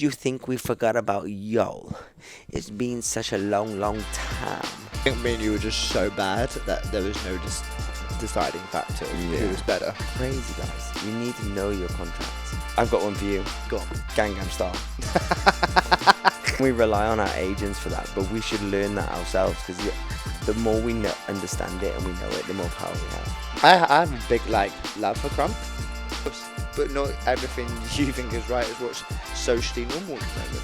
you think we forgot about y'all? It's been such a long, long time. I think me and you were just so bad that there was no deciding factor of who was better. Crazy, guys. You need to know your contracts. I've got one for you. Go on. Gangnam Style. We rely on our agents for that, but we should learn that ourselves, because the more we understand it and we know it, the more power we have. I have a big love for crump, but not everything you think is right is what's socially normal at the moment.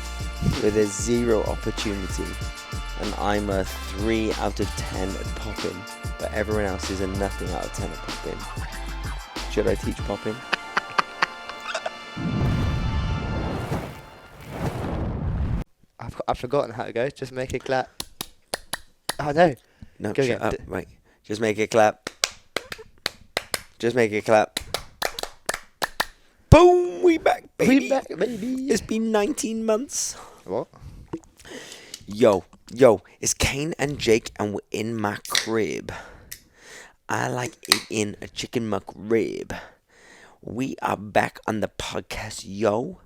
Where there's zero opportunity, and I'm a 3 out of 10 at popping, but everyone else is a nothing out of 10 at popping. Should I teach popping? I've forgotten how it goes. Just make it clap. Oh no. No, Go shut again. up. Right. Just make it clap. Just make it clap. Boom! We back, baby. We back, baby. It's been 19 months. What? Yo, it's Kane and Jake, and we're in my crib. I like eating a chicken McRib. We are back on the podcast, yo.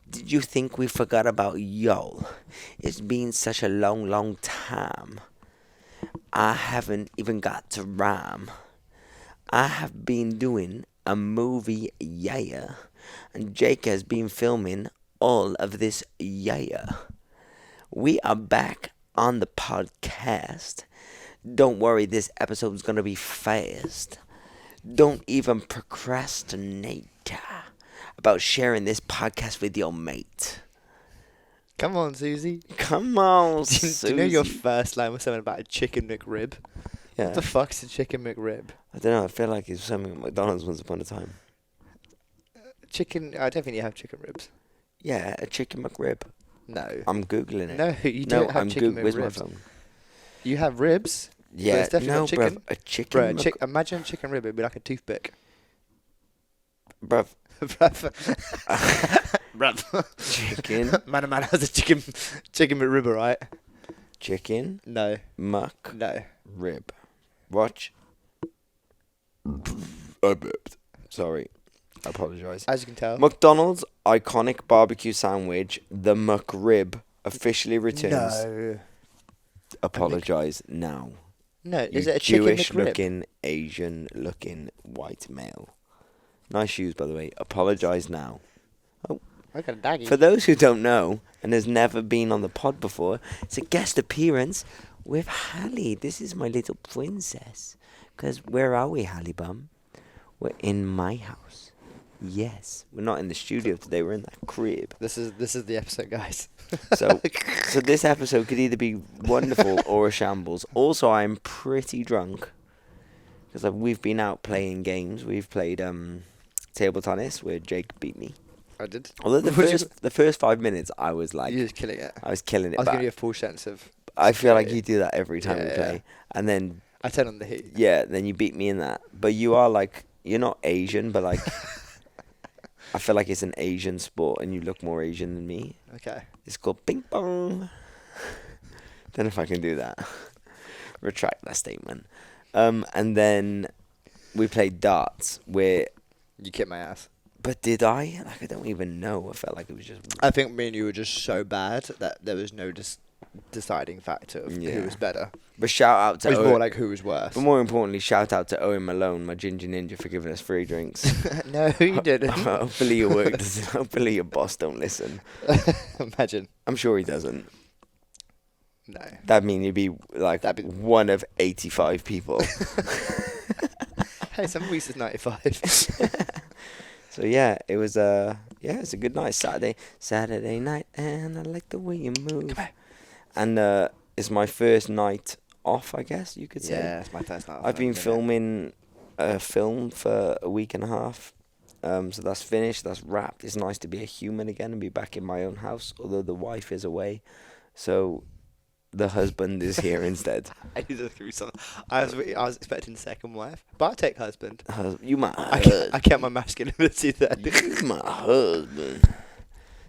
Did you think we forgot about y'all? It's been such a long, long time. I haven't even got to rhyme. I have been doing a movie, yeah. And Jake has been filming all of this, yeah. We are back on the podcast. Don't worry, this episode's gonna be fast. Don't even procrastinate about sharing this podcast with your mate. Come on, Susie. Come on, Do you know your first line was something about a chicken McRib? Yeah. What the fuck's a chicken McRib? I don't know, I feel like it's something at McDonald's once upon a time. Chicken. I don't think you have chicken ribs. Yeah, a chicken McRib. No. I'm Googling it. No, you don't have chicken Where's my McRibs. phone? You have ribs. Yeah, it's definitely no, not chicken. bruv, a chicken Imagine a chicken rib. It'd be like a toothpick. Bruv. Bruv. Chicken. Man has a chicken McRib, right? Chicken. No. Muck. No. Rib. Watch. I burped. Sorry. I apologise. As you can tell. McDonald's iconic barbecue sandwich, the McRib, officially returns. No. Apologise now. No. You Is it a chicken Jewish McRib? looking, Asian looking white male. Nice shoes, by the way. Apologise now. I got a daggy. For those who don't know, and has never been on the pod before, it's a guest appearance with Hallie. This is my little princess. Because where are we, Hallie Bum? We're in my house. Yes. We're not in the studio today. We're in that crib. This is the episode, guys. So this episode could either be wonderful or a shambles. Also, I'm pretty drunk. Because we've been out playing games. We've played table tennis where Jake beat me. I did. Although the first 5 minutes, I was like... You're just killing it. I was killing it. I was giving you a full sense of... I feel like you do that every time we Yeah, play. yeah. And then... I turn on the heat. Yeah, then you beat me in that. But you are like... You're not Asian, but like... I feel like it's an Asian sport and you look more Asian than me. Okay. It's called ping pong. Don't know if I can do that. Retract that statement. And then we played darts where... You kicked my ass. But did I? Like, I don't even know. I felt like it was just... I think me and you were just so bad that there was no deciding factor of who was better. But shout out to... It was more like who was worse. But more importantly, shout out to Owen Malone, my ginger ninja, for giving us free drinks. No, you didn't. Hopefully your work doesn't... Hopefully your boss don't listen. Imagine. I'm sure he doesn't. No. That'd mean you'd be like one of 85 people. Hey, some weeks is 95. So yeah, it was it's a good night. Saturday night, and I like the way you move. Come here. And it's my first night off, I guess you could say. Yeah, it's my first night off. I've been filming a film for a week and a half. So that's finished, that's wrapped. It's nice to be a human again and be back in my own house, although the wife is away. So the husband is here instead. I need to through something. I was expecting second wife, but I'll take husband. You my I husband. kept my masculinity there. You my husband.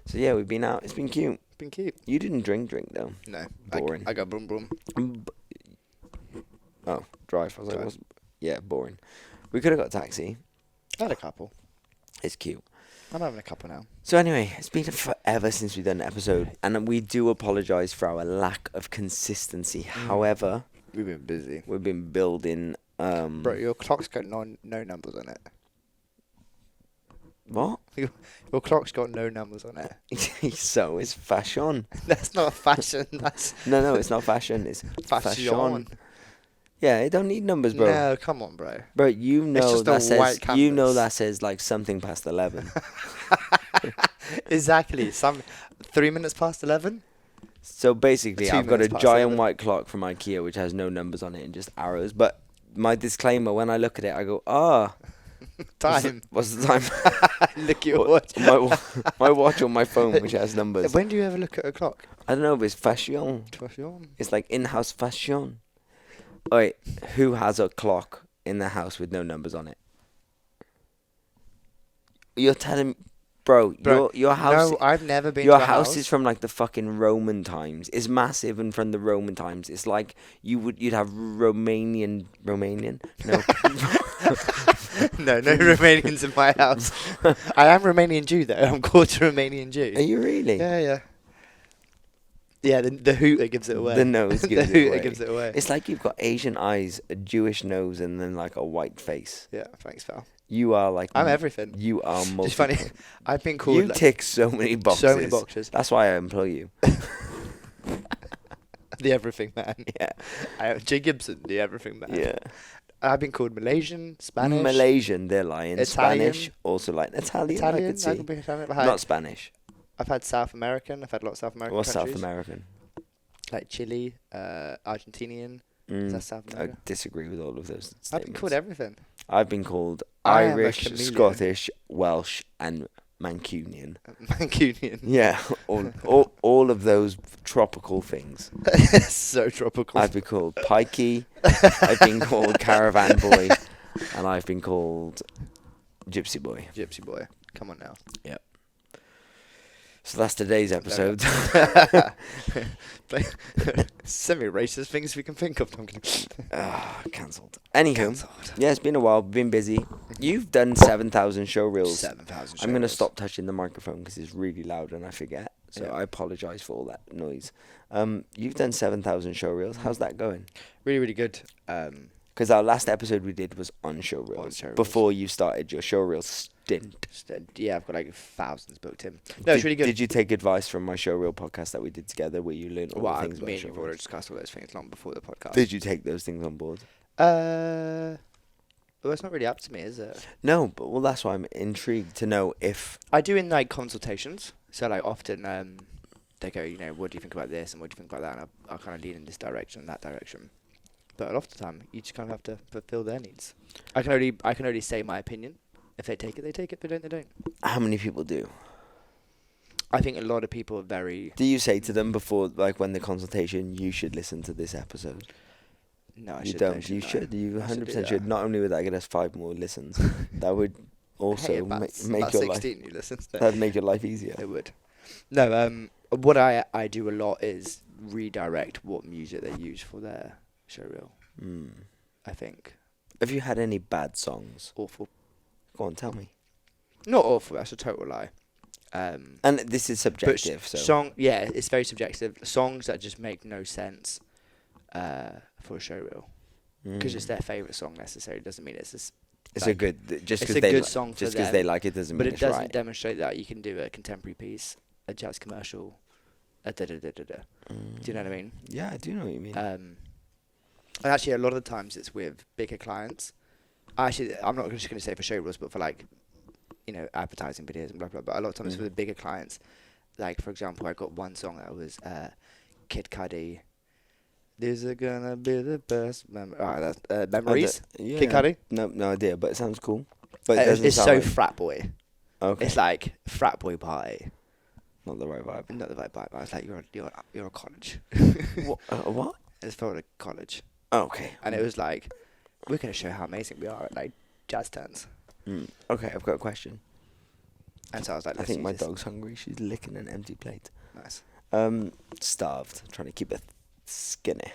So yeah, we've been out. It's been cute. It's been cute. You didn't drink though. No. Boring. I got boom boom. Oh, drive. I was like, Drive. yeah, boring. We could have got a taxi. I had a couple. It's cute. I'm having a couple now. So anyway, it's been forever since we've done an episode, and we do apologise for our lack of consistency. However, We've been busy. we've been building. Bro, your clock's got no numbers on it. What? Your clock's got no numbers on it. So it's fashion. That's not fashion. That's No, it's not fashion. It's fashion. Yeah, it don't need numbers, bro. No, come on, bro. Bro, you know just that a says white canvas. that says like something past 11. Exactly. 3 minutes past 11. So basically, 2 I've got a minutes past giant 11. white clock from IKEA which has no numbers on it and just arrows. But my disclaimer, when I look at it, I go, Time. What's the time? Look at your watch. my watch on my phone which has numbers. When do you ever look at a clock? I don't know, but it's fashion. Fashion. It's like in-house fashion. Wait, who has a clock in the house with no numbers on it? You're telling, bro, your house. No, I've never been. Your to a house is from like the fucking Roman times. It's massive, and from the Roman times, it's like you'd have Romanian. No, no Romanians in my house. I am Romanian Jew though. I'm quarter Romanian Jew. are you really? Yeah. Yeah, the hooter gives it away. The nose gives the it hooter away. gives it away. It's like you've got Asian eyes, a Jewish nose, and then like a white face. Yeah, thanks, pal. You are like. I'm everything. You are multiple. It's funny. I've been called. You tick so many boxes. So many boxes. That's why I employ you. The everything man. Yeah. J. Gibson, the everything man. Yeah. I've been called Malaysian, Spanish. Malaysian, they're lying. Italian. Spanish, also like Italian. Italian. I could see. I can be Italian. Not Spanish. I've had South American. I've had a lot of South American What's countries. South American? Like Chile, Argentinian. Is that South I America? disagree with all of those statements. I've been called everything. I've been called I am a Irish, chameleon. Scottish, Welsh, and Mancunian. Mancunian. Yeah, all of those tropical things. So tropical. I've been called Pikey. I've been called Caravan Boy, and I've been called Gypsy Boy. Gypsy boy. Come on now. Yep. So that's today's episode. Semi-racist things we can think of. Cancelled. Anywho, Cancelled. yeah, it's been a while. Been busy. You've done 7,000 show reels. 7,000 I'm gonna shows. stop touching the microphone because it's really loud and I forget. So Yeah. I apologise for all that noise. You've done 7,000 show reels. How's that going? Really, really good. Because our last episode we did was on show reels. show reels. Before you started your show reel stint. Yeah, I've got like thousands booked in. No, it's really good. Did you take advice from my show reel podcast that we did together where you learned all Well, the things me about and show you've already reels? discussed all those things long before the podcast. Did you take those things on board? Well, it's not really up to me, is it? No, but well, that's why I'm intrigued to know if I do in like consultations. So like often they go, what do you think about this and what do you think about that? And I kind of lean in this direction and that direction. But a lot of the time, you just kind of have to fulfill their needs. I can only say my opinion. If they take it, they take it. If they don't, they don't. how many people do. I think a lot of people are very. Do you say to them before, like when the consultation, you should listen to this episode? No, I You should. don't. You should. You I should 100% do should. that. Not only would that get us 5 more listens, that would also Hey, make about your life. 16 you listen to that. That'd make your life easier. It would. No, what I do a lot is redirect what music they use for their showreel. I think. Have you had any bad songs? Awful. Go on, tell me. Not awful, that's a total lie. And this is subjective, so. Yeah, it's very subjective. Songs that just make no sense for a showreel. Because it's their favourite song necessarily doesn't mean it's It's like, a good, just it's because a they good song for just because them, they like it doesn't but mean it it's doesn't right. demonstrate that you can do a contemporary piece, a jazz commercial, a da-da-da-da-da. Do you know what I mean? Yeah, I do know what you mean. And actually, a lot of the times it's with bigger clients. Actually, I'm not just going to say for showreels, but for like, advertising videos and blah, blah, blah. A lot of times for the bigger clients. Like, for example, I got one song that was Kid Cudi. This is gonna be the best memories. Yeah. Kid Cudi. No idea, but it sounds cool. But it It's doesn't sound so like, frat boy. okay. It's like frat boy party. Not the right vibe. Not the right vibe. I was like, you're a college. What? It's for a college, Okay. and it was like, we're gonna show how amazing we are at like jazz turns. Okay, I've got a question. And so I was like, I think my use this. dog's hungry. She's licking an empty plate. Nice. Starved. Trying to keep her skinny.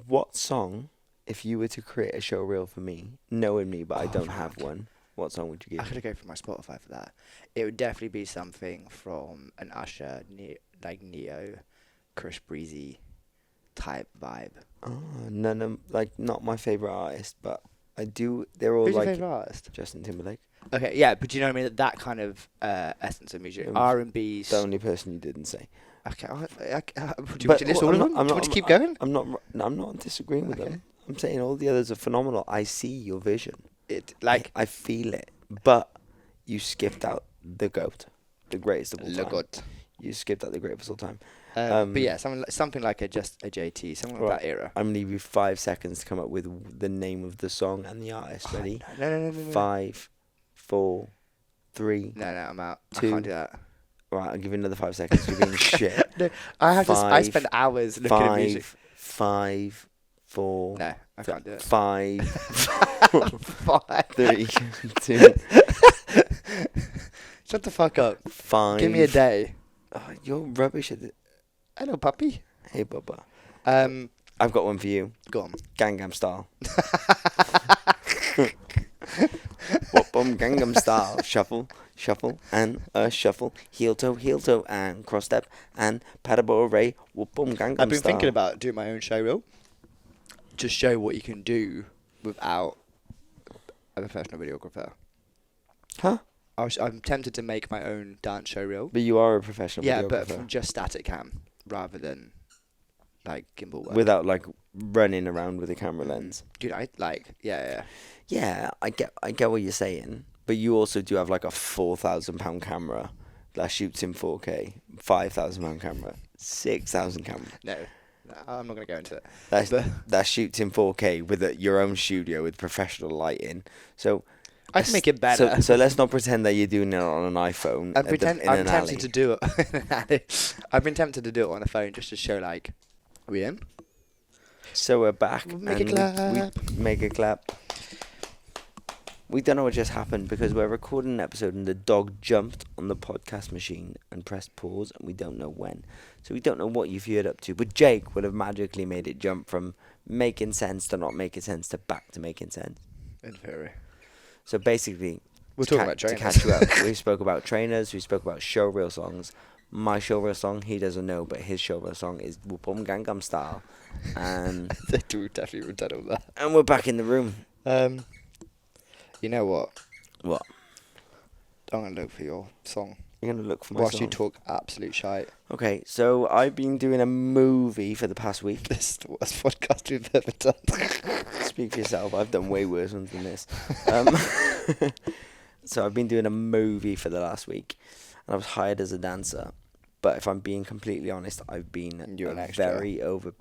What song, if you were to create a show reel for me, knowing me, but I don't have one, What song would you I give? gotta go for my Spotify for that. It would definitely be something from an Usher, like Neo, Chris Breezy type vibe. Oh, none of like not my favorite artist, but I do. They're all Who's your like favorite artist? Justin Timberlake. Okay, yeah, but do you know what I mean? That kind of essence of music, Um, R&B. The only person you didn't say. Okay, do you want But to list all of them? I'm Do you not. want to keep going? I'm not disagreeing with Okay. them. I'm saying all the others are phenomenal. I see your vision. Like I feel it. But you skipped out the goat, the greatest of all Le time. God. You skipped out the greatest of all time. But yeah, something like a JT, something like Right. that era. I'm gonna give you 5 seconds to come up with the name of the song and the artist. Ready? No. 5, 4, 3. No, I'm out. I 2. can't do that. Right, I'll give you another 5 seconds. You're being shit. No, I Five, spend hours looking at music. 5, 4. No, I can't do it. 5, Five. 3, 2, Shut the fuck up. 5. Give me a day. Oh, you're rubbish at it. Hello, puppy. Hey, Bubba. Um, I've got one for you. go on. Gangnam Style. What bum Gangnam Style. Shuffle, shuffle, and a shuffle. Heel toe, and cross step, and paddleball ray. What bum Gangnam I've been Style. thinking about doing my own show reel. Just show what you can do without a professional videographer. Huh? I'm tempted to make my own dance show reel. But you are a professional Yeah, videographer. but from just static cam rather than like gimbal work. Without like running around with a camera lens. Dude, yeah. Yeah, I get what you're saying, but you also do have like a £4,000 camera that shoots in 4K, £5,000 camera, 6,000 camera No, I'm not gonna go into it. that shoots in 4K with your own studio with professional lighting. So I can make it better. So let's not pretend that you're doing it on an iPhone. I'm tempted alley. to do it. I've been tempted to do it on a phone just to show like, are we in? So we're back. We'll make and a clap. We make a clap. We don't know what just happened because we're recording an episode and the dog jumped on the podcast machine and pressed pause and we don't know when. So we don't know what you've heard up to. But Jake would have magically made it jump from making sense to not making sense to back to making sense. In theory. So basically, We're talking about trainers. To catch you up, we spoke about trainers, we spoke about showreel songs. My showreel song, he doesn't know, but his showreel song is Whoopum Gangnam Style. And They do definitely return all that. and we're back in the room. You know what? What? I'm gonna look for your song You're going to look for my whilst song? you talk absolute shite. Okay, so I've been doing a movie for the past week. This is the worst podcast we've ever done. Speak for yourself. I've done way worse ones than this. So I've been doing a movie for the last week, and I was hired as a dancer. But if I'm being completely honest, I've been You're an extra. very over.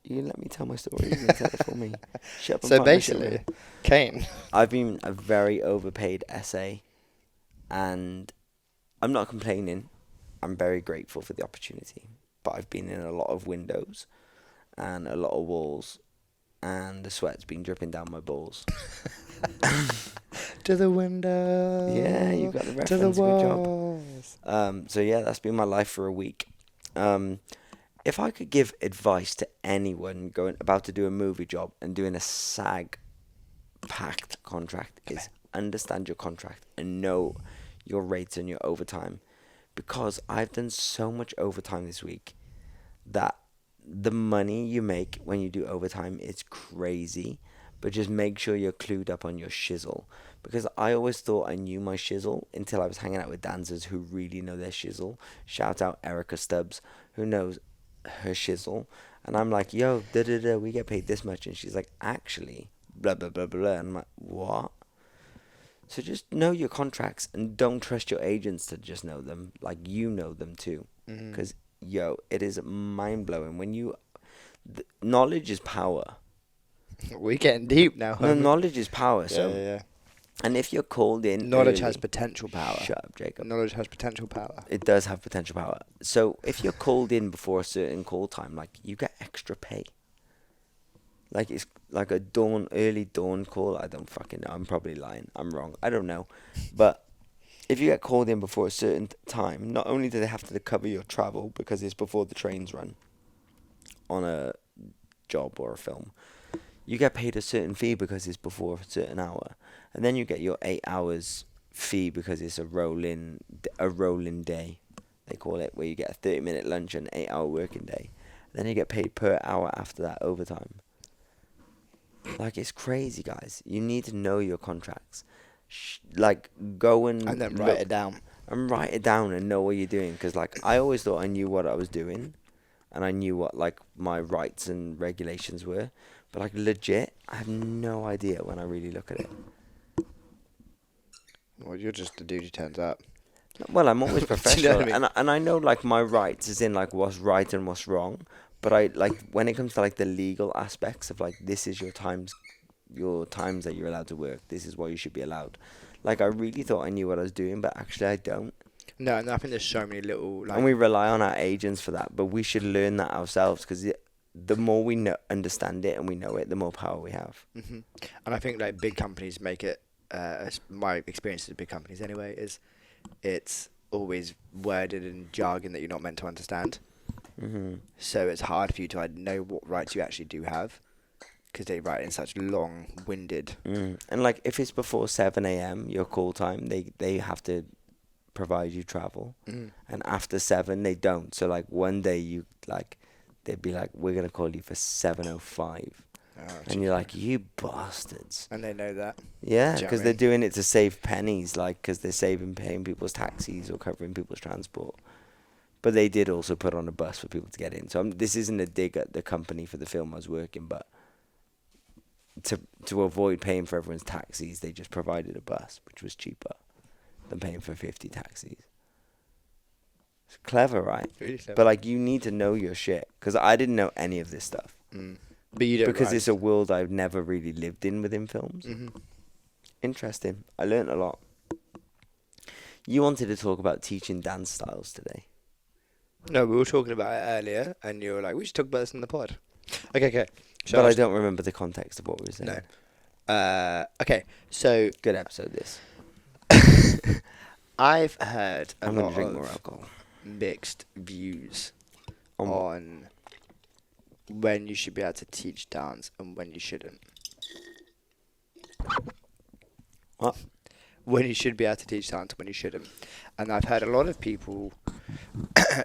You let me tell my story. You can tell it for me. Shut up and So find my shit, basically, man. Kane. I've been a very overpaid essay, and I'm not complaining. I'm very grateful for the opportunity. But I've been in a lot of windows and a lot of walls, and the sweat's been dripping down my balls. To the window. Yeah, you got the To the reference. Good job. walls. So yeah, that's been my life for a week. If I could give advice to anyone about to do a movie job and doing a SAG packed contract, is understand your contract and know your rates and your overtime, because I've done so much overtime this week that the money you make when you do overtime is crazy. But just make sure you're clued up on your shizzle, because I always thought I knew my shizzle until I was hanging out with dancers who really know their shizzle. Shout out Erica Stubbs, who knows her shizzle, and I'm like, yo, we get paid this much, and she's like, actually, blah blah blah blah, and I'm like, what? So just know your contracts and don't trust your agents to just know them, like you know them too, because yo, it is mind blowing when knowledge is power. We're getting deep now. No, knowledge is power. Yeah, So, yeah. and if you're called in, Knowledge early- has potential power. Shut up, Jacob. Knowledge has potential power. It does have potential power. So if you're called in before a certain call time, like you get extra pay. Like it's like a early dawn call. I don't fucking know. I'm probably lying. I'm wrong. I don't know. But if you get called in before a certain time, not only do they have to cover your travel because it's before the trains run on a job or a film, you get paid a certain fee because it's before a certain hour, and then you get your 8 hours fee because it's a rolling day, they call it, where you get a 30-minute lunch and 8 hour working day. Then you get paid per hour after that overtime. Like, it's crazy, guys. You need to know your contracts. Like, go and And then look write it down. and write it down and know what you're doing. Because, like, I always thought I knew what I was doing, and I knew what, like, my rights and regulations were. But, like, legit, I have no idea when I really look at it. Well, you're just the dude who turns up. Well, I'm always Do you know professional, what I mean? and I know, like, my rights is in, like, what's right and what's wrong. But I, like, when it comes to, like, the legal aspects of, like, this is your times that you're allowed to work. This is what you should be allowed. Like, I really thought I knew what I was doing, but actually I don't. No, I think there's so many little, like... And we rely on our agents for that, but we should learn that ourselves, because the more we understand it and we know it, the more power we have. And I think, like, big companies make it... my experience with big companies, anyway, is it's always worded in jargon that you're not meant to understand. So it's hard for you to know what rights you actually do have, because they write in such long-winded... And, like, if it's before 7 a.m., your call time, they have to provide you travel. And after 7, they don't. So, like, one day they'd be like, we're going to call you for 7:05. And you're like, you bastards. And they know that. Yeah, Do you know because what I they're mean? doing it to save pennies, like, because they're paying people's taxis or covering people's transport. But they did also put on a bus for people to get in. So this isn't a dig at the company for the film I was working, but to avoid paying for everyone's taxis, they just provided a bus, which was cheaper than paying for 50 taxis. It's clever, right? Really clever. But, like, you need to know your shit, because I didn't know any of this stuff. But you don't Because write. it's a world I've never really lived in within films. Interesting. I learnt a lot. You wanted to talk about teaching dance styles today. No, we were talking about it earlier, and you were like, we should talk about this in the pod. Okay. But I don't remember the context of what we were saying. No. Okay, so... Good episode, this. I've heard a I'm going lot to drink more of alcohol. mixed views On what? on when you should be able to teach dance and when you shouldn't. What? When you should be able to teach dance and when you shouldn't. And I've heard a lot of people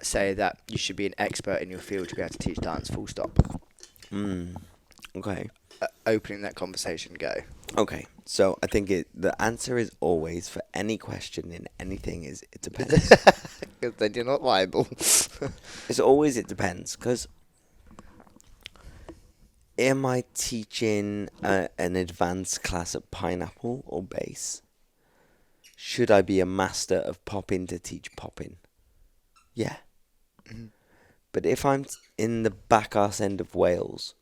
say that you should be an expert in your field to be able to teach dance, full stop. Okay. Opening that conversation, go. Okay. So I think the answer is always, for any question in anything, is it depends. Because then you're not liable. It's always it depends, because am I teaching an advanced class at Pineapple or Bass? Should I be a master of popping to teach popping? Yeah. But if I'm in the back arse end of Wales,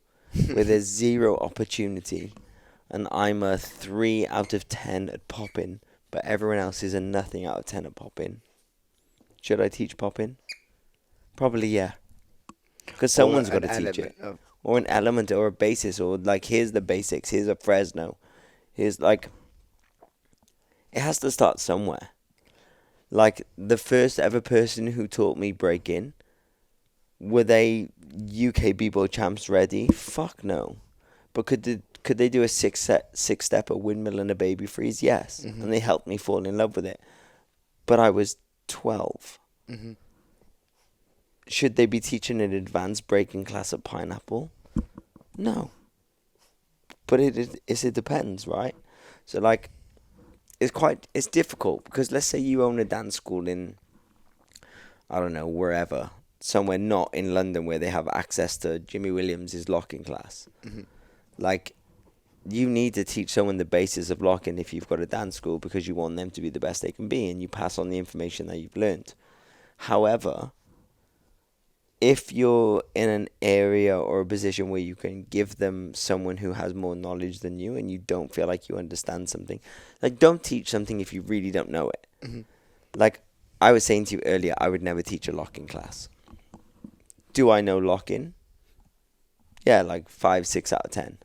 where there's zero opportunity, and I'm a 3 out of 10 at popping, but everyone else is a nothing out of 10 at popping, should I teach popping? Probably, yeah. Because someone's got to teach it. Or an element or a basis, or like, here's the basics, here's a Fresno. Here's, like, it has to start somewhere. Like, the first ever person who taught me break-in, were they UK b-boy champs ready? Fuck no. But could they do a six-step, a windmill and a baby freeze? Yes. And they helped me fall in love with it. But I was 12. Should they be teaching an advanced breaking class at Pineapple? No. But it depends, right? So, like, it's difficult, because let's say you own a dance school in, I don't know, wherever, somewhere not in London where they have access to Jimmy Williams' locking class. Like, you need to teach someone the basis of locking if you've got a dance school, because you want them to be the best they can be, and you pass on the information that you've learned. However, if you're in an area or a position where you can give them someone who has more knowledge than you, and you don't feel like you understand something, like, don't teach something if you really don't know it. Like I was saying to you earlier, I would never teach a locking class. Do I know locking? Yeah, like 5, 6 out of 10.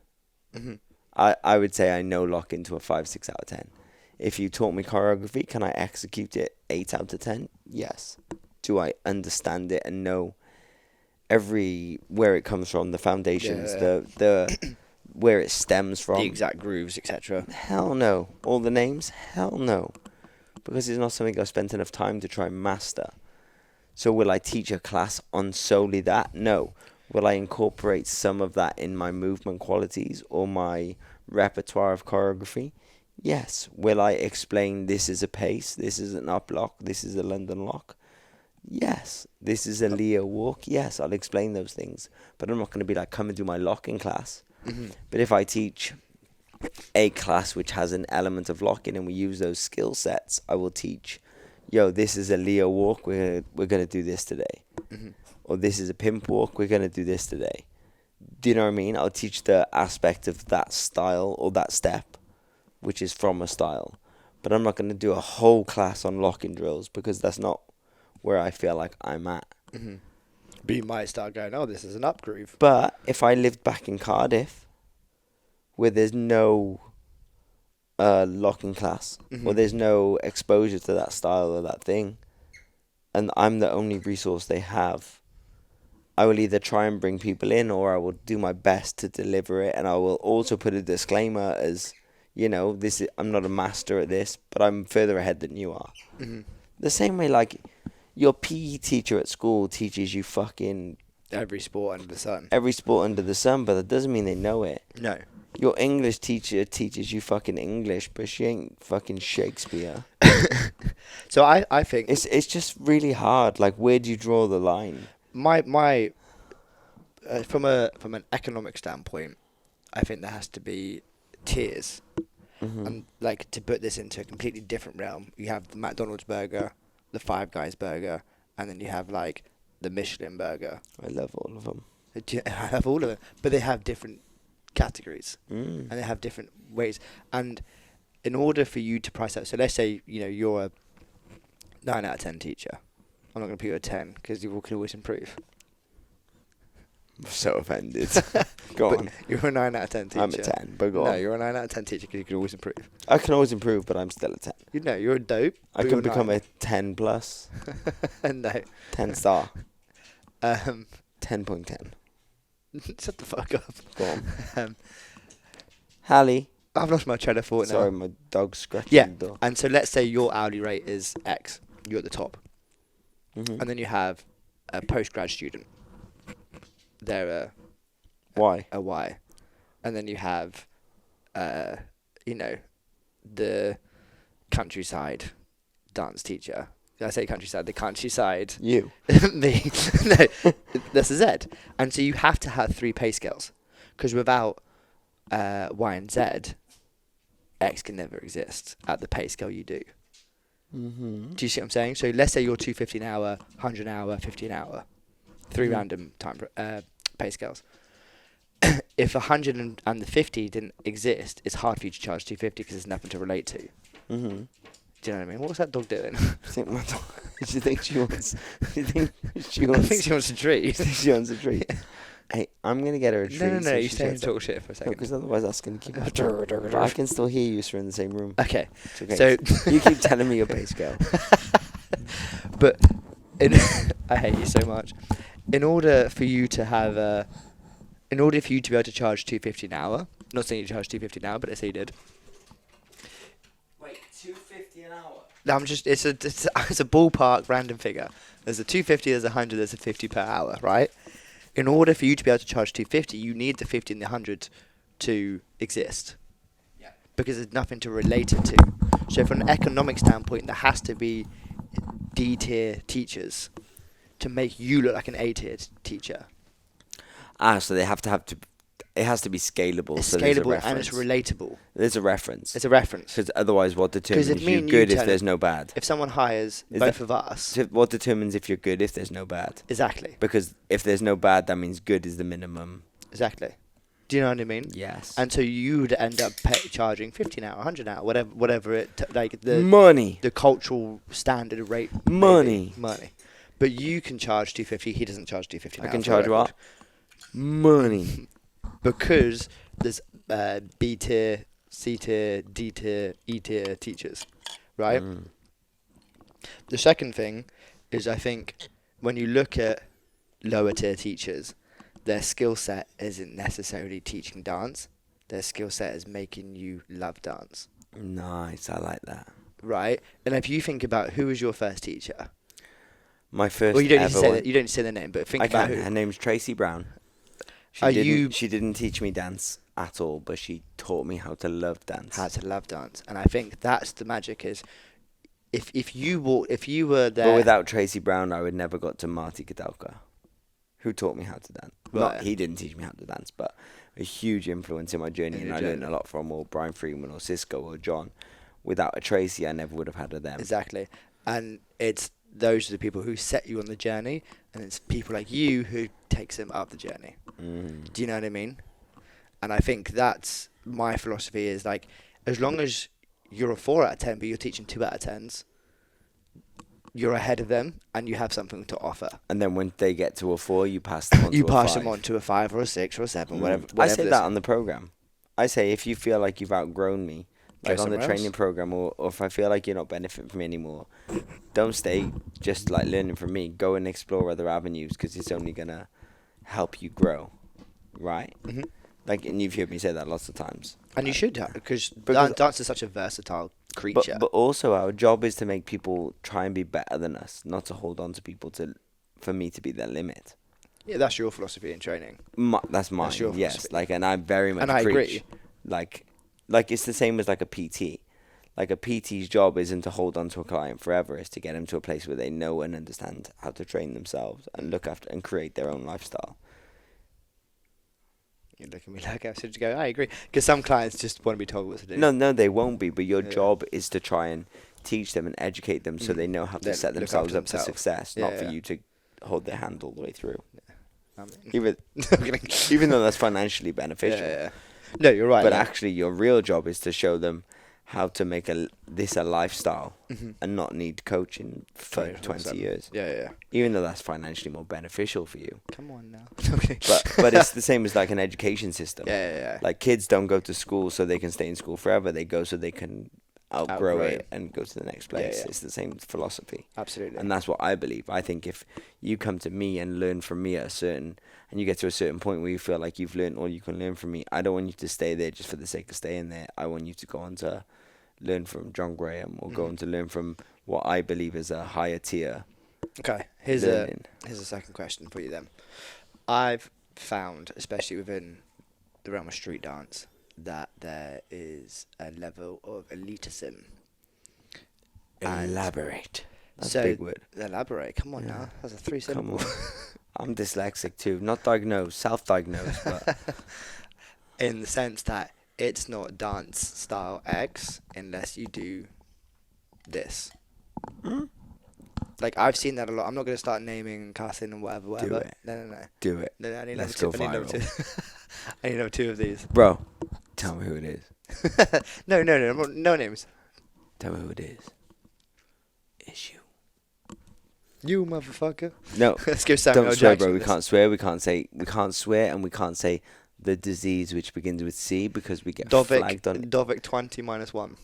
I would say I know locking to a 5, 6 out of 10. If you taught me choreography, can I execute it 8 out of 10? Yes. Do I understand it and know where it comes from, the foundations, the where it stems from. The exact grooves, etc. Hell no. All the names? Hell no. Because it's not something I've spent enough time to try and master. So will I teach a class on solely that? No. Will I incorporate some of that in my movement qualities or my repertoire of choreography? Yes. Will I explain this is a pace, this is an up lock, this is a London lock? Yes. This is a Leo walk? Yes, I'll explain those things. But I'm not going to be like, come and do my locking class. Mm-hmm. But if I teach a class which has an element of locking and we use those skill sets, I will teach, this is a Leo walk, we're going to do this today. Mm-hmm. Or this is a pimp walk, we're going to do this today. Do you know what I mean? I'll teach the aspect of that style or that step, which is from a style. But I'm not going to do a whole class on locking drills because that's not where I feel like I'm at. Mm-hmm. But you might start going, oh, this is an up groove. But if I lived back in Cardiff, where there's no locking class, Mm-hmm. or there's no exposure to that style or that thing, and I'm the only resource they have, I will either try and bring people in or I will do my best to deliver it, and I will also put a disclaimer as, I'm not a master at this, but I'm further ahead than you are. Mm-hmm. The same way, like, your PE teacher at school teaches you fucking Every sport under the sun. every sport under the sun, but that doesn't mean they know it. No. Your English teacher teaches you fucking English, but she ain't fucking Shakespeare. So I think It's just really hard. Like, where do you draw the line? my from an economic standpoint, I think there has to be tiers. Mm-hmm. And like, to put this into a completely different realm, you have the McDonald's burger, the Five Guys burger, and then you have like the Michelin burger. I love all of them. I have all of them, but they have different categories Mm. and they have different ways. And in order for you to price out, so let's say you're a 9 out of 10 teacher. I'm not going to put you a 10 because you can always improve. I'm so offended. Go But on. you're a 9 out of 10 teacher. I'm a 10, but go No, on. you're a 9 out of 10 teacher because you can always improve. I can always improve, but I'm still a 10. You're a dope. I but can you're become 9. a 10 plus, No. 10 star, Um, 10.10. shut the fuck up. Go on. Um, Hallie. I've lost my train of thought now. Sorry, my dog's scratching Yeah, the door. and so let's say your hourly rate is X. You're at the top. Mm-hmm. And then you have a postgrad student. They're Why? a Y. And then you have, the countryside dance teacher. Did I say countryside? The countryside. You. Me. No, that's a Z. And so you have to have 3 pay scales. Because without Y and Z, X can never exist at the pay scale you do. Mm-hmm. Do you see what I'm saying? So let's say you're 250 an hour, 100 an hour, 50 an hour. 3 Mhm. random pay scales. If 100 and the 50 didn't exist, it's hard for you to charge 250 because there's nothing to relate to. Mm-hmm. Do you know what I mean? What's that dog doing? I think my dog. Do you think she wants? Do you think she I wants? think she wants a treat. She wants a treat. Hey, I'm gonna get her a treat. No, so you she stay and shuts up. talk shit for a second. Because otherwise that's gonna keep. But I can still hear you, so we're in the same room. Okay, It's okay. so You keep telling me your pay scale. but I hate you so much. In order for you to have in order for you to be able to charge 250 an hour, not saying you charge 250 an hour, but let's say you did. Wait, 250 an hour. No, it's a ballpark random figure. There's a 250, there's a 100, there's a 50 per hour, right? In order for you to be able to charge 250, you need the 50 and the 100 to exist. Yeah. Because there's nothing to relate it to. So from an economic standpoint, there has to be D-tier teachers to make you look like an A-tier teacher. So they have to. It has to be scalable. It's so there's a scalable and it's reference. relatable. There's a reference. It's a reference. Because otherwise, what determines if me you're and you good if tell there's it- no bad? If someone hires Is both that- of us, So what determines if you're good if there's no bad? exactly, Because if there's no bad, that means good is the minimum. exactly. Do you know what I mean? Yes. And so you'd end up charging 50 an hour, 100 an hour, whatever like the money. the cultural standard rate. Money. Money. But you can charge 250. He doesn't charge 250. I can charge what? Money. Because there's B tier, C tier, D tier, E tier teachers, right? Mm. The second thing is, I think when you look at lower tier teachers, their skill set isn't necessarily teaching dance. their skill set is making you love dance, Nice, I like that. right? And if you think about who was your first teacher, My well, first you don't need to ever say one. that. You don't need to say their name, but think I about can. who. Her name's Tracy Brown. Are you She didn't teach me dance at all, but she taught me how to love dance. how to love dance? And I think that's the magic. Is if you were there, But without Tracy Brown, I would never got to Marty Kadelka, who taught me how to dance. Right. He didn't teach me how to dance, but a huge influence in my journey, In and your I learned journey. a lot from or Brian Freeman or Cisco or John. Without a Tracy, I never would have had a them. exactly, and it's those are the people who set you on the journey, and it's people like you who takes them up the journey. Mm. Do you know what I mean? And I think that's my philosophy is like, as long as you're a 4 out of 10, but you're teaching 2 out of 10s, you're ahead of them and you have something to offer. And then when they get to a 4, you pass them on You to a pass 5. them on to a 5 or a 6 or a 7, Mm. whatever. I say this- that on the program. I say if you feel like you've outgrown me, Go like on the somewhere training else. program, or if I feel like you're not benefiting from me anymore, don't stay just like learning from me. Go and explore other avenues because it's only gonna help you grow, right? Mhm. Like, and you've heard me say that lots of times. And you should have, because Because- dance is such a versatile creature. But also our job is to make people try and be better than us, not to hold on to people for me to be their limit. Yeah, that's your philosophy in training. That's mine. That's your Yes, philosophy. like, and I very much And I preach. agree. Like it's the same as like a PT. Like a PT's job isn't to hold on to a client forever; it's to get them to a place where they know and understand how to train themselves and look after and create their own lifestyle. You look at me like I should go, I agree. Because some clients just want to be told what to do. No, they won't be. But your Yeah. job is to try and teach them and educate them so they know how to Then set look themselves after up for themselves. success, Yeah, not for yeah. you to hold their hand all the way through. I mean, Even I'm kidding. even though that's financially beneficial. Yeah. No, you're right. But yeah. actually, your real job is to show them how to make this a lifestyle Mhm. and not need coaching for 20, 20 years. Yeah. Even though that's financially more beneficial for you. Come on now. Okay. But it's the same as like an education system. Yeah. Like kids don't go to school so they can stay in school forever. They go so they can outgrow Outgrow it it. and go to the next place. Yeah. It's the same philosophy. Absolutely. And that's what I believe. I think if you come to me and learn from me and you get to a certain point where you feel like you've learned all you can learn from me, I don't want you to stay there just for the sake of staying there. I want you to go on to learn from John Graham or go on to learn from what I believe is a higher tier Okay. Here's learning. a second question for you then. I've found, especially within the realm of street dance, that there is a level of elitism. And Elaborate. That's so a big word. Elaborate. Come on Yeah. now. That's a 3 Come syllable. on. I'm dyslexic too. Not diagnosed, self-diagnosed, but In the sense that it's not dance style X unless you do this. Like, I've seen that a lot. I'm not going to start naming, casting, and whatever. it. No. do it. No, I need Let's number go two. I need number viral. two. I need number 2 of these. Bro, tell me who it is. No, no names. Tell me who it is. It's you. You motherfucker. No, Let's go Samuel don't L. swear, Jackson bro. We this. can't swear. We can't swear, and we can't say the disease which begins with C because we get flagged on. Dovic 20 minus 1.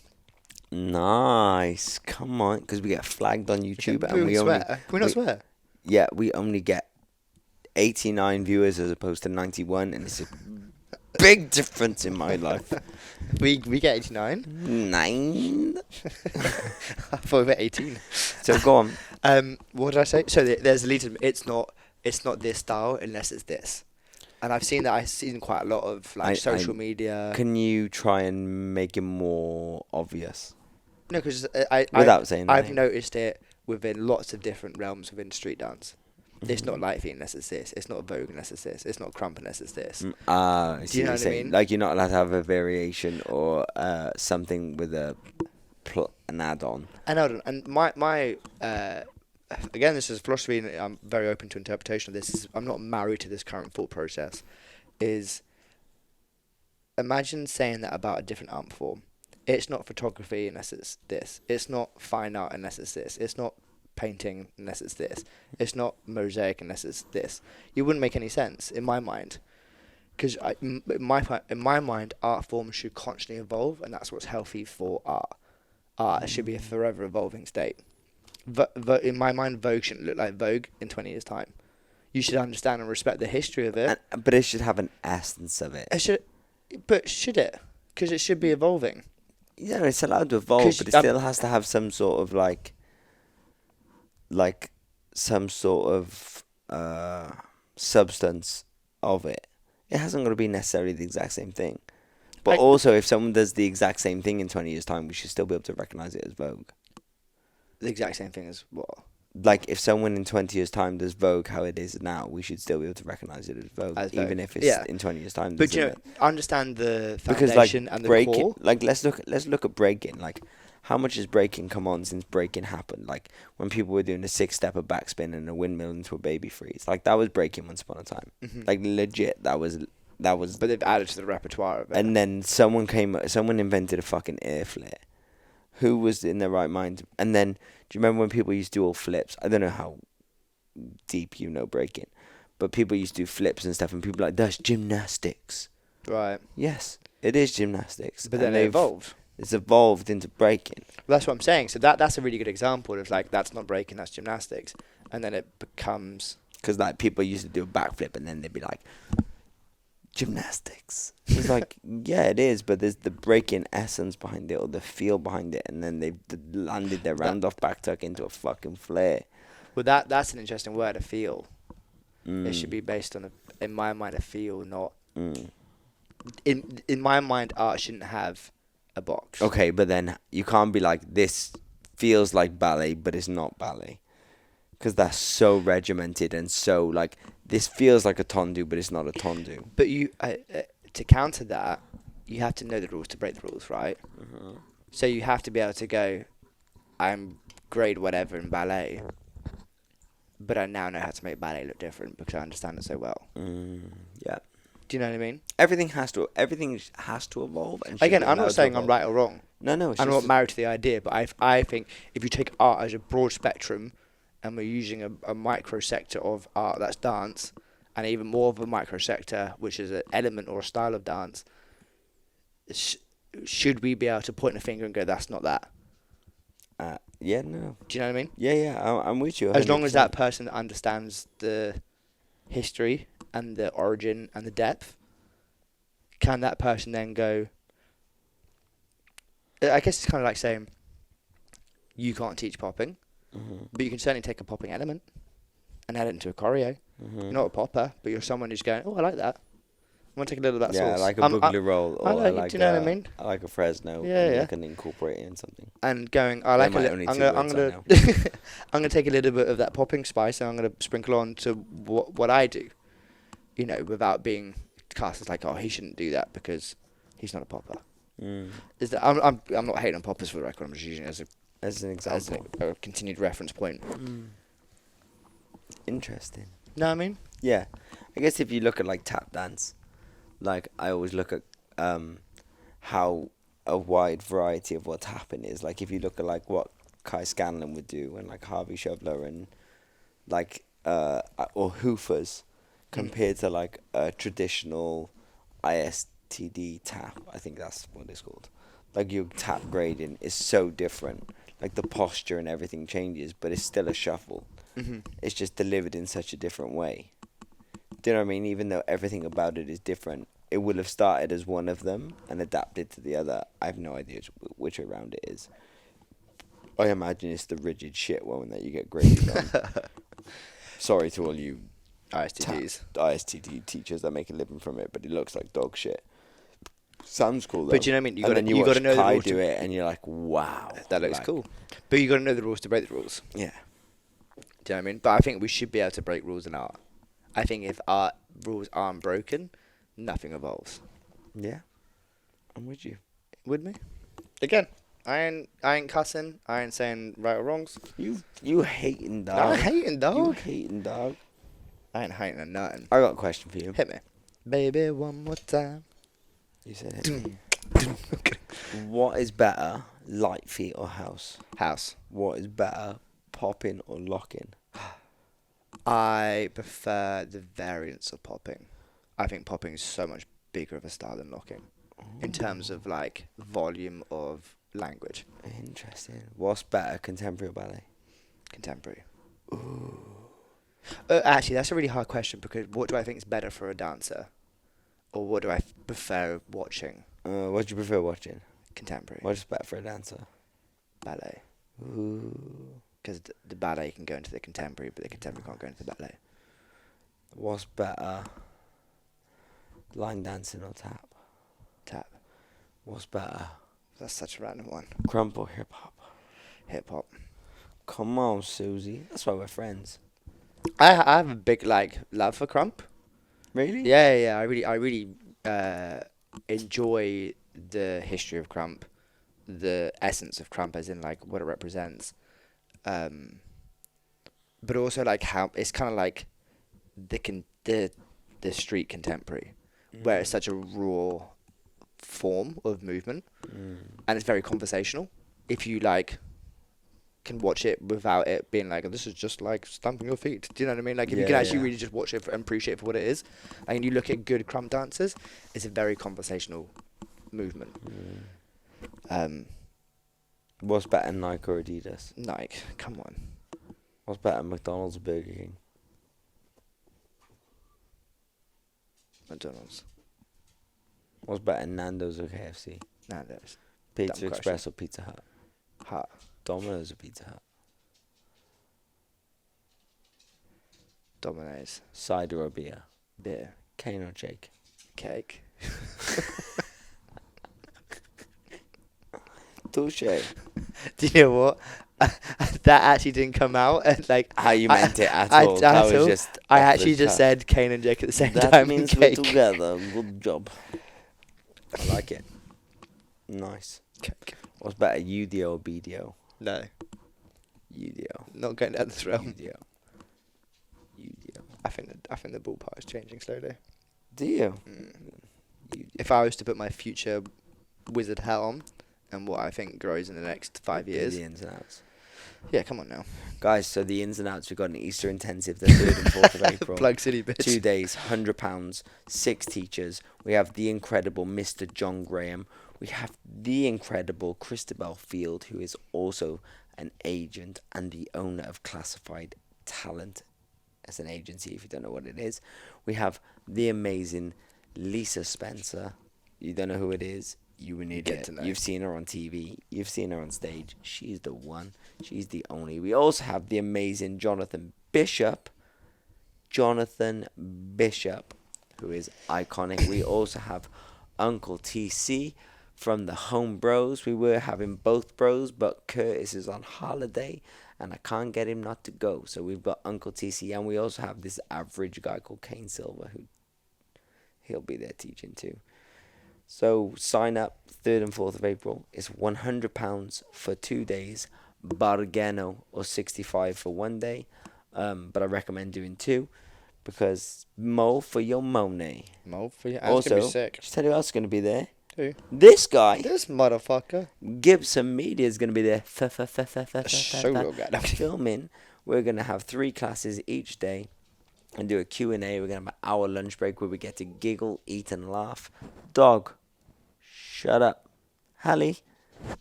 Nice, come on, because we get flagged on YouTube, and we only swear. Can we not swear? yeah we only get 89 viewers as opposed to 91, and it's a big difference in my life. We get 89. 9. I thought we were 18. So go on. What did I say? So there's elitism. It's not this style unless it's this. And I've seen that. I've seen quite a lot of like social media. Can you try and make it more obvious No, because without saying the I've name? noticed it within lots of different realms within street dance. It's not light feet unless it's this. It's not Vogue unless it's this. It's not Crump unless it's this. I see you what know you're what I saying. mean? Like you're not allowed to have a variation or something with an add-on. And hold on, and my again, this is philosophy, and I'm very open to interpretation of this. I'm not married to this current thought process. Is imagine saying that about a different art form. It's not photography unless it's this. It's not fine art unless it's this. It's not painting unless it's this. It's not mosaic unless it's this. It wouldn't make any sense in my mind. Because in my mind, art forms should constantly evolve, and that's what's healthy for art. Art should be a forever evolving state. In my mind, Vogue shouldn't look like Vogue in 20 years' time. You should understand and respect the history of it. But it should have an essence of it. It should, But should it? Because it should be evolving. Yeah, it's allowed to evolve, 'Cause, but it still has to have some sort of like some sort of substance of it. It hasn't got to be necessarily the exact same thing. But I- also, if someone does the exact same thing in 20 years' time, we should still be able to recognize it as Vogue. the exact same thing as what? Like, if someone in 20 years' time does Vogue how it is now, we should still be able to recognize it as Vogue, As even Vogue. if it's Yeah. in 20 years' time. But there's understand the because foundation like and the breaking, core. like let's look at breaking. Like, how much has breaking come on since breaking happened? Like when people were doing a 6-step of backspin and a windmill into a baby freeze. Like that was breaking once upon a time. Mhm. Like legit, that was. But they've added to the repertoire of it. And then someone invented a fucking air flare. Who was in their right mind? And then, do you remember when people used to do all flips? I don't know how deep you know breaking, but people used to do flips and stuff, and people were like, that's gymnastics. Right. Yes, it is gymnastics. But then they evolved. It's evolved into breaking. Well, that's what I'm saying. So that's a really good example of like that's not breaking, that's gymnastics, and then it becomes. Because like people used to do a backflip, and then they'd be like, gymnastics. It's like, yeah, it is, but there's the breaking essence behind it, or the feel behind it, and then they've landed their round off back tuck into a fucking flare. Well, that's an interesting word, a feel. It should Mm. be based on in my mind, a feel, not Mm. in my mind. Art shouldn't have a box. Okay, but then you can't be like, this feels like ballet, but it's not ballet. Because that's so regimented and so, like, this feels like a tondu, but it's not a tondu. But to counter that, you have to know the rules to break the rules, right? Uh-huh. So you have to be able to go, I'm grade whatever in ballet, but I now know how to make ballet look different because I understand it so well. Yeah. Do you know what I mean? Everything has to evolve. And should Again, be I'm allowed not to saying I'm evolve. right or wrong. No, it's I'm just, not married to the idea, but I think if you take art as a broad spectrum and we're using a micro sector of art that's dance, and even more of a micro sector, which is an element or a style of dance, should we be able to point a finger and go, that's not that? yeah, no. Do you know what I mean? Yeah, I'm with you. As long as that 100%. person understands the history and the origin and the depth, can that person then go... I guess it's kind of like saying, you can't teach popping, Mhm. but you can certainly take a popping element and add it into a choreo. Mhm. You're not a popper, but you're someone who's going, oh, I like that. I want to take a little of that Yeah, sauce. like a boogaloo roll, or I like it, like do you know what I mean? I like a Fresno. Yeah, and yeah. I can incorporate it in something. And going, I like might a only little... two I'm words I gonna, I'm gonna take a little bit of that popping spice and I'm gonna sprinkle on to what I do. You know, without being cast as like, oh, he shouldn't do that because he's not a popper. Mm. Is that I'm not hating on poppers for the record. I'm just using it As an as example. a continued reference point. Interesting. Know what I mean? Yeah, I guess if you look at like tap dance, like I always look at how a wide variety of what's happened is. Like if you look at like what Kai Scanlon would do and like Harvey Shoveler and like or hoofers compared to like a traditional ISTD tap, I think that's what it's called. Like your tap grading is so different. Like the posture and everything changes, but it's still a shuffle. Mm-hmm. It's just delivered in such a different way. Do you know what I mean? Even though everything about it is different, it will have started as one of them and adapted to the other. I have no idea which way around it is. I imagine it's the rigid shit one that you get graded on. Sorry to all you ISTDs. ISTD teachers that make a living from it, but it looks like dog shit. Sounds cool though. But you know what I mean? You And gotta- then you watch gotta know the Kai rules do to- it, and you're like, wow, That looks like, cool. But you got to know the rules to break the rules. Yeah. Do you know what I mean? But I think we should be able to break rules in art. I think if art rules aren't broken, nothing evolves. Yeah. I'm with you. With me? Again, I ain't cussing. I ain't saying right or wrongs. You hating dog. I'm hating, You dog. hating dog. I ain't hating on nothing. I got a question for you. Hit me. Baby, one more time. You said it. What is better, light feet or house? House. What is better, popping or locking? I prefer the variance of popping. I think popping is so much bigger of a style than locking. In terms of like volume of language. Interesting. What's better, contemporary or ballet? Contemporary. Actually, that's a really hard question because what do I think is better for a dancer? or what do I prefer watching? What do you prefer watching? Contemporary. What's better for a dancer? Ballet. Ooh. Because the ballet can go into the contemporary, but the contemporary can't go into the ballet. What's better? Line dancing or tap? Tap. What's better? That's such a random one. Crump or hip hop? Hip hop. Come on, Susie. That's why we're friends. I have a big love for crump. Really? Yeah. I really enjoy the history of crump, the essence of crump, as in like what it represents. But also like how it's kind of like the street contemporary, where it's such a raw form of movement, and it's very conversational. If you like can watch it without it being like, this is just like stomping your feet. Do you know what I mean? Like if you can actually really just watch it and appreciate it for what it is, and you look at good crump dancers, it's a very conversational movement. What's better, Nike or Adidas? Nike, come on. What's better, McDonald's or Burger King? McDonald's. What's better, Nando's or KFC? Nando's. Pizza Express or Pizza Hut? Hut. Domino's or Pizza Hut? Domino's. Cider or beer? Beer. Kane or Jake? Cake. Touche. Do you know what? That actually didn't come out and like how you meant it at all. That was just I actually just said Kane and Jake at the same time. That means we're cake. together. Good job. I like it. Nice. Cake. What's better, UDO or BDO? No. UDO. Not going down this realm. UDO. UDO. I think the ballpark is changing slowly. Do you? If I was to put my future wizard hat on and what I think grows in the next 5 years. The ins and outs. Yeah, come on now. Guys, so the ins and outs, we've got an Easter intensive the 3rd and 4th of April. Plug City, bitch. 2 days, £100, 6 teachers. We have the incredible Mr. John Graham. We have the incredible Christabel Field, who is also an agent and the owner of Classified Talent as an agency, if you don't know what it is. We have the amazing Lisa Spencer. You don't know who it is? You will need it. You've seen her on TV. You've seen her on stage. She's the one. She's the only. We also have the amazing Jonathan Bishop. Jonathan Bishop, who is iconic. We also have Uncle TC from the Home Bros. We were having both bros, but Curtis is on holiday, and I can't get him not to go. So we've got Uncle TC, and we also have this average guy called Kane Silver, who he'll be there teaching too. So sign up 3rd and 4th of April. It's £100 for 2 days, Bargano or 65 for 1 day. But I recommend doing 2 because mo for your money. Mo for your Also, gonna be sick. just tell you who else is going to be there. Who? This guy. This motherfucker. Gibson Media is going to be there. Showreel guy. Filming. We're going to have 3 classes each day and do a Q&A. We're going to have an hour lunch break where we get to giggle, eat and laugh. Dog, shut up. Hallie,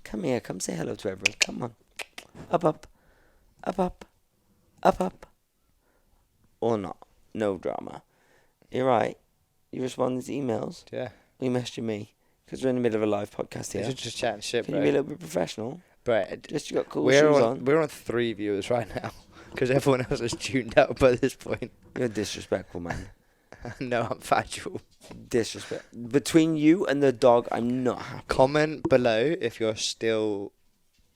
come here. Come say hello to everyone. Come on. Up, up. Up, up. Up, up. Or not. No drama. You're right. You responding to emails? Yeah. Or you messaging me? Because we're in the middle of a live podcast here. We're just chatting shit, Can bro. you be a little bit professional? Bro, Just you got cool shoes on. We're on 3 viewers right now because everyone else is tuned out by this point. You're disrespectful, man. No, I'm factual. Disrespect. Between you and the dog, I'm not happy. Comment below if you're still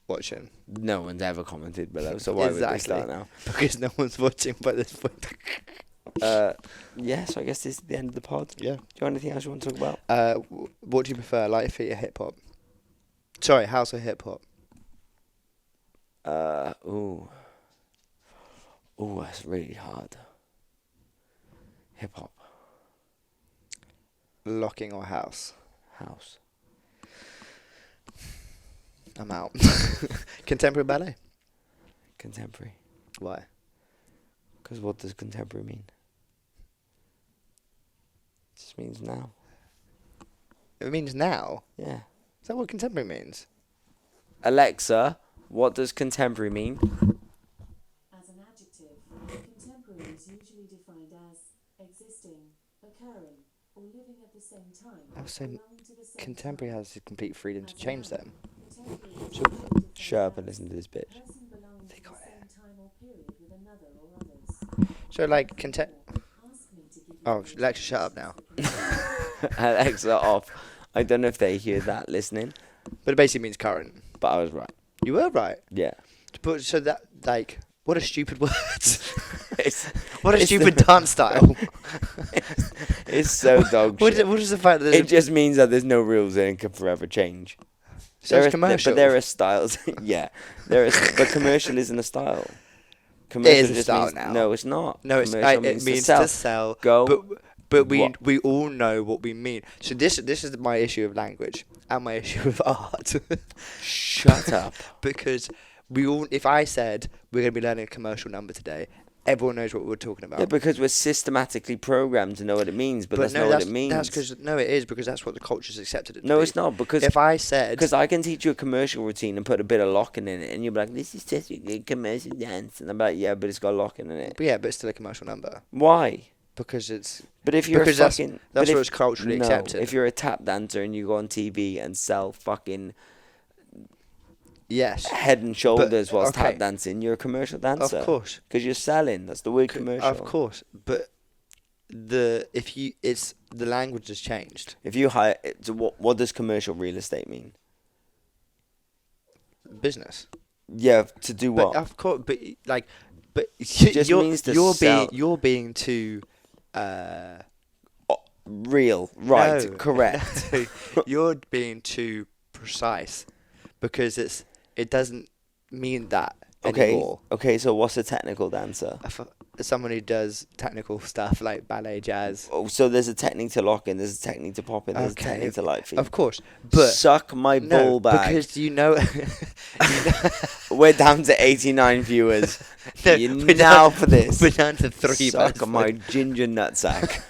watching. No one's ever commented below, so why would they start now? Because no one's watching by this point. Yeah, so I guess this is the end of the pod. Yeah. Do you have anything else you want to talk about? What do you prefer, light feet or hip hop? Sorry, house or hip hop? Ooh, that's really hard. Hip hop. Locking or house? House. I'm out. Contemporary ballet? Contemporary. Why? Because what does contemporary mean? It just means now. It means now? Yeah. Is that what contemporary means? Alexa, what does contemporary mean? As an adjective, contemporary is usually defined as existing, occurring, or living at the same time, Also, belong to the same contemporary tribe. has the complete freedom to As change another, them. contemporary is So- distinct from Shut up and advanced. listen to this bitch. Person belonging They to the got same time or period with another or others. So, like, Ask me to give you Oh, the Lex, shut up now. Alexa off. I don't know if they hear that listening, But it basically means current. but I was right. You were right. Yeah. But so that, like, what a stupid word. It's, What a it's stupid the- dance style. it's so dog shit. What is the fact that It just means that there's no rules and it can forever change. so it's commercial? But there are styles. Yeah. But commercial isn't a style. It Commercial is a just style means, now. No, it's not. No, Commercial it means to to sell. sell. Go. But we What? we all know what we mean. So this is my issue of language and my issue with art. Shut up. Because we all, if I said we're going to be learning a commercial number today, everyone knows what we're talking about. Yeah, because we're systematically programmed to know what it means, but that's no, not what it means. That's because no, it is because that's what the culture's accepted it to No, be. it's not, because if I said because I can teach you a commercial routine and put a bit of locking in it, and you'll be like, "This is just a commercial dance," and I'm like, "Yeah, but it's got locking in it." but it's still a commercial number Why? because it's But if you're because a fucking, that's but what if- it's culturally no, accepted. if you're a tap dancer and you go on TV and sell fucking Yes, Head and Shoulders whilst okay. tap dancing, you're a commercial dancer. of course, Because you're selling. That's the word commercial. of course. But the language has changed. If you hire, so what does commercial real estate mean? Business. Yeah, to do But what? of course, but just means to sell. you're being too Real, right, no, correct. no, you're being too precise because it doesn't mean that anymore. Okay, so what's a technical dancer? Someone who does technical stuff like ballet, jazz. Oh, so there's a technique to lock in, there's a technique to pop in, there's a technique to light feed. Of course, but Suck my ball bag. because you know, We're down to 89 viewers. No, You we're now down- for this. we're down to 3. Suck my ginger nutsack.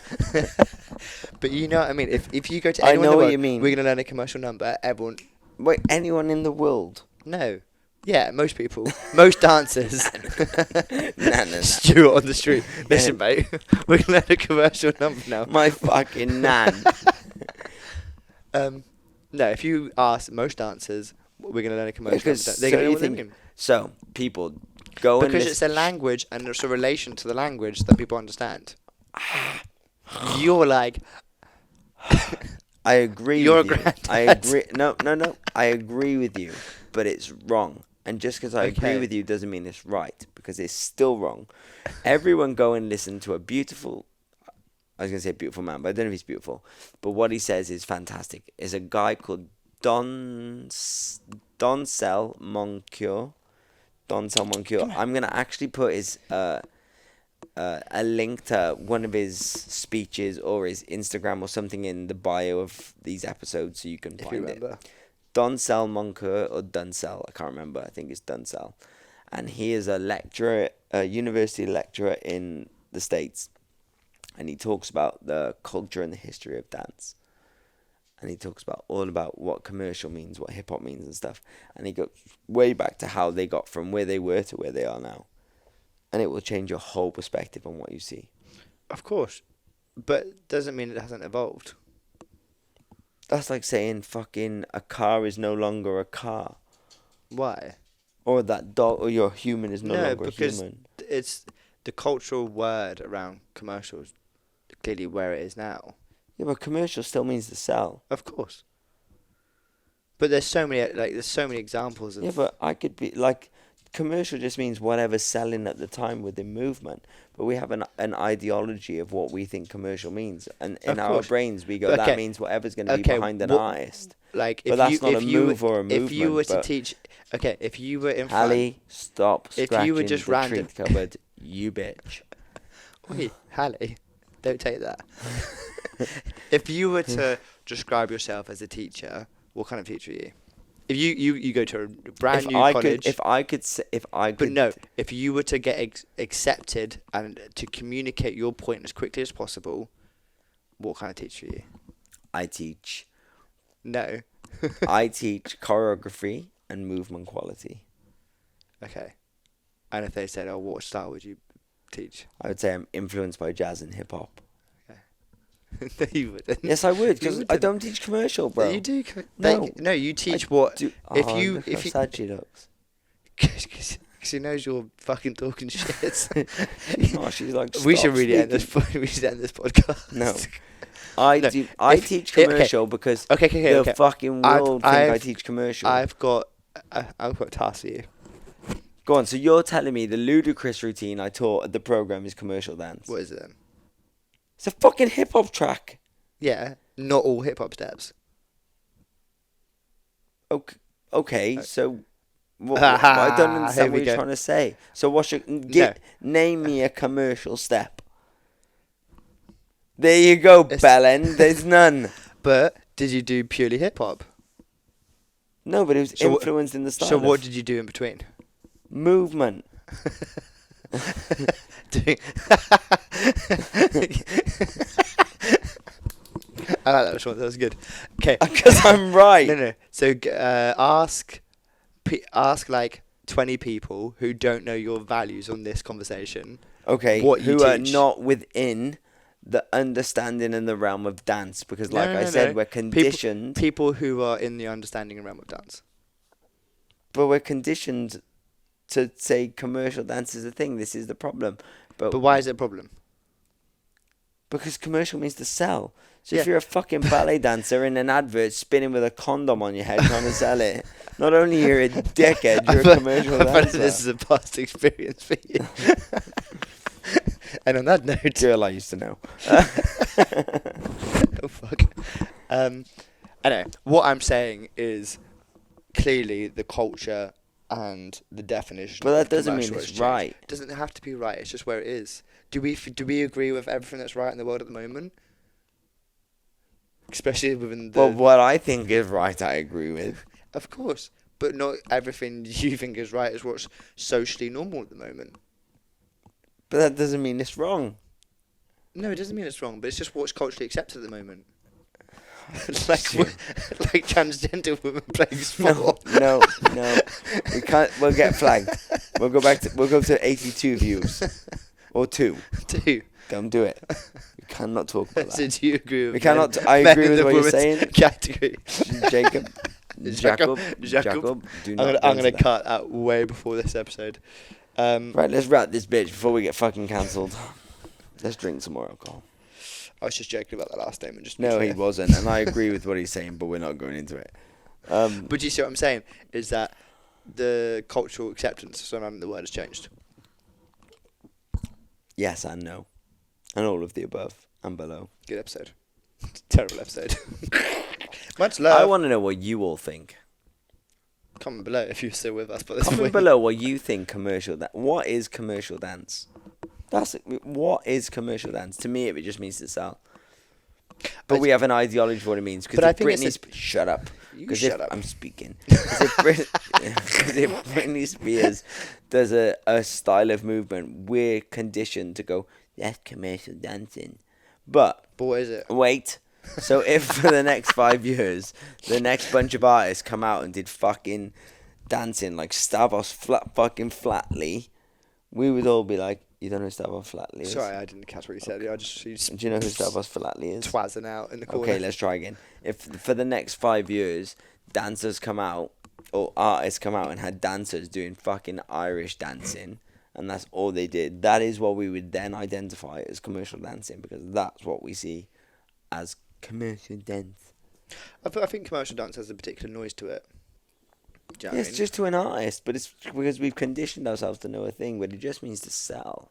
But you know what I mean. If you go to I anyone know in the what world, you mean. we're gonna learn a commercial number. Everyone, Wait, anyone in the world? no, yeah, most people, most dancers. No. Stuart on the street. Listen, mate, we're gonna learn a commercial number now. My fucking nan. No, if you ask most dancers, we're gonna learn a commercial Because number. They're so gonna know you what they think- mean. So, people, go Because and it's a language and it's a relation to the language that people understand. You're like, I agree You're with a you. granddad. I agree. No. I agree with you, but it's wrong. And just because I agree Okay. with you doesn't mean it's right, because it's still wrong. Everyone go and listen to a beautiful, I was going to say beautiful man, but I don't know if he's beautiful. But what he says is fantastic. Is a guy called Doncel Moncure. I'm going to actually put his a link to one of his speeches or his Instagram or something in the bio of these episodes so you can if you find it. remember. Doncel Moncur or Duncel, I can't remember. I think it's Duncel. And he is a lecturer, a university lecturer in the States. And he talks about the culture and the history of dance. And he talks about all about what commercial means, what hip hop means and stuff. And he goes way back to how they got from where they were to where they are now. And it will change your whole perspective on what you see. Of course, but doesn't mean it hasn't evolved. That's like saying fucking a car is no longer a car. Why? Or that dog or your human is no longer because a human. it's the cultural word around commercials. Clearly, where it is now. Yeah, but commercial still means to sell. Of course. But there's so many examples of. Yeah, but I could be like, commercial just means whatever's selling at the time within movement. But we have an ideology of what we think commercial means, and in Of our course. brains we go, Okay. that means whatever's going to be Okay, behind an what- artist. Like, But if that's you, not if a you move were, or a if you were movement, to but- teach, okay, if you were in front, Hallie, stop If scratching you were just the random- treat cupboard, you bitch. wait, Hallie, don't take that. If you were to describe yourself as a teacher, what kind of teacher are you? If you go to a brand new college, if I could, but no, if you were to get accepted and to communicate your point as quickly as possible, what kind of teacher are you? I teach. No. I teach choreography and movement quality. Okay. And if they said, "Oh, what style would you teach?" I would say I'm influenced by jazz and hip hop. No, you wouldn't. Yes, I would, because I wouldn't. don't teach commercial, bro. You do. No, No, you teach I what. do. If Oh, you look if how you sad she looks. because he knows you're fucking talking shit. She's not. She's like. We "Stop should really end speaking." this. We should end this podcast. No. I No, do. I if- teach okay. commercial because Okay. the fucking world think I teach commercial. I've got a task for you. Go on. So you're telling me the ludicrous routine I taught at the program is commercial dance? What is it then? It's a fucking hip hop track. Yeah, not all hip hop steps. Okay. So. I don't Here understand we what you're go. trying to say. So what's your name me a commercial step? There you go, Belen. There's none. But did you do purely hip hop? No, but it was So influenced in the style. So of what did you do in between? movement? Doing- I like that response. That was good. Okay. Because I'm right. No. So ask like 20 people who don't know your values on this conversation. Okay, what you who are teach. not within the understanding and the realm of dance, because like No, I no, said, no. we're conditioned, People who are in the understanding and realm of dance. but we're conditioned to say commercial dance is a thing. This is the problem. But why is it a problem? Because commercial means to sell. So if Yeah. you're a fucking ballet dancer in an advert spinning with a condom on your head trying to sell it, not only you're a dickhead, you're a commercial I find dancer. this is a past experience for you. And on that note, Girl I used to know. oh fuck. I know. What I'm saying is clearly the culture and the definition. But that of doesn't mean commercial it's has changed. right. It doesn't have to be right. It's just where it is. Do we agree with everything that's right in the world at the moment? Especially within the. Well, what I think is right, I agree with. Of course, but not everything you think is right is what's socially normal at the moment. But that doesn't mean it's wrong. No, it doesn't mean it's wrong, but it's just what's culturally accepted at the moment. like transgender women playing sport. No. We can't. We'll get flagged. We'll go to 82 views. Or 2. 2. Don't do it. We cannot talk about So that. do you agree with We cannot. men- I men agree in with the what you're women's saying. Category. Jacob. Jacob. Do I'm not. gonna go into that. cut out way before this episode. Right, let's wrap this bitch before we get fucking cancelled. Let's drink some more alcohol. I was just joking about that last statement. Just to be No, clear. he wasn't, and I agree with what he's saying, but we're not going into it. But do you see what I'm saying? Is that the cultural acceptance surrounding the word has changed? Yes and no, and all of the above and below. Good episode. Terrible episode. Much love. I want to know what you all think. Comment below if you're still with us. But this Comment point. below what you think commercial dance. What is commercial dance? What is commercial dance? To me, it just means to sell. But we have an ideology for what it means. But I Because think Britney, shut up. You Because shut up. I'm speaking. Because if Britney Spears does a style of movement, we're conditioned to go, that's commercial dancing. But what is it? wait. So if for the next 5 years, the next bunch of artists come out and did fucking dancing like Stavros Flatley, we would all be like, you don't know who Stavros Flatley is? Sorry, I didn't catch what you said. I just Do you know who Stavros Flatley is? twazzing out in the corner. Okay, let's try again. If for the next 5 years, dancers come out, or artists come out and had dancers doing fucking Irish dancing, and that's all they did, that is what we would then identify as commercial dancing, because that's what we see as commercial dance. I think commercial dance has a particular noise to it. Do you know what I It's mean? just to an artist, but it's because we've conditioned ourselves to know a thing, but it just means to sell.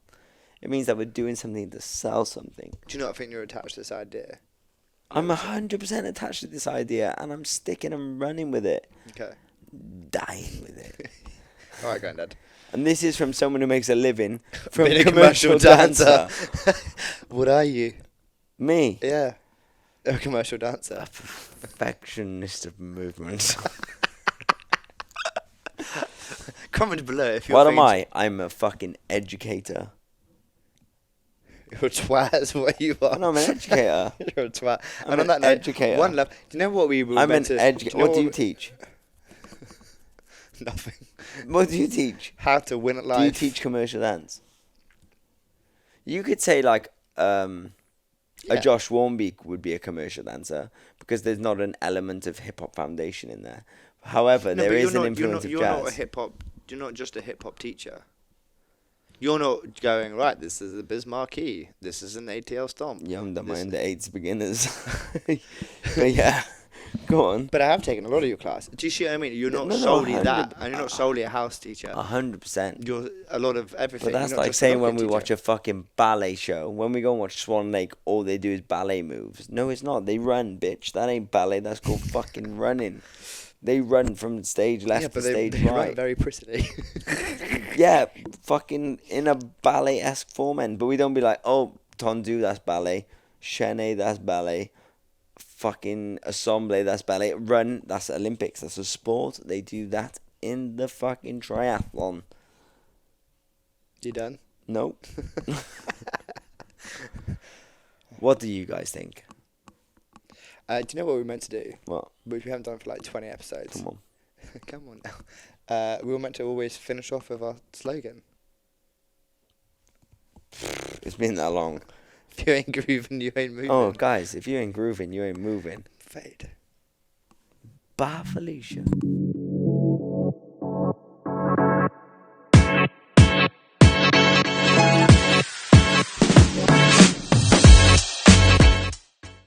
It means that we're doing something to sell something. Do you not think you're attached to this idea? I'm 100% attached to this idea, and I'm sticking and running with it. Okay. Dying with it. All right, Granddad. And this is from someone who makes a living from Being a commercial dancer. What are you? Me. Yeah. A commercial dancer. A perfectionist of movements. Comment below if you're What am I? I'm a fucking educator. You're a twat, is what you are. No, I'm an educator. You're a twat. I'm And on an that note, educator. one love. Do you know what we were I'm an meant to... educator. you know What do you teach? Nothing. What do you teach? How to win at life. Do you teach commercial dance? You could say like, A Yeah. Josh Warmby would be a commercial dancer because there's not an element of hip hop foundation in there. However, No, there but is an influence of you're not a jazz. hip hop. You're not just a hip hop teacher. You're not going right. This is a Biz Marquee. This is an ATL Stomp. Yeah, I'm done my This- under eights beginners. But yeah, go on. But I have taken a lot of your class. Do you see what I mean? You're Yeah, not no, solely 100 that, and you're not solely a house teacher. 100%. You're a lot of everything. But that's You're not like just a saying when knocking we watch teacher. a fucking ballet show. When we go and watch Swan Lake, all they do is ballet moves. No, it's not. They run, bitch. That ain't ballet. That's called fucking running. They run from stage left Yeah, to but stage they run right. very prettily. Yeah, fucking in a ballet-esque format. But we don't be like, oh, Tondu, that's ballet. Chenet, that's ballet. Fucking Assemble, that's ballet. Run, that's Olympics. That's a sport. They do that in the fucking triathlon. You done? Nope. What do you guys think? Do you know what we were meant to do? What? Which we haven't done for like 20 episodes. Come on. Come on now. We were meant to always finish off with our slogan. It's been that long. If you ain't grooving, you ain't moving. Oh, guys, if you ain't grooving, you ain't moving. Fade. Bye, Felicia.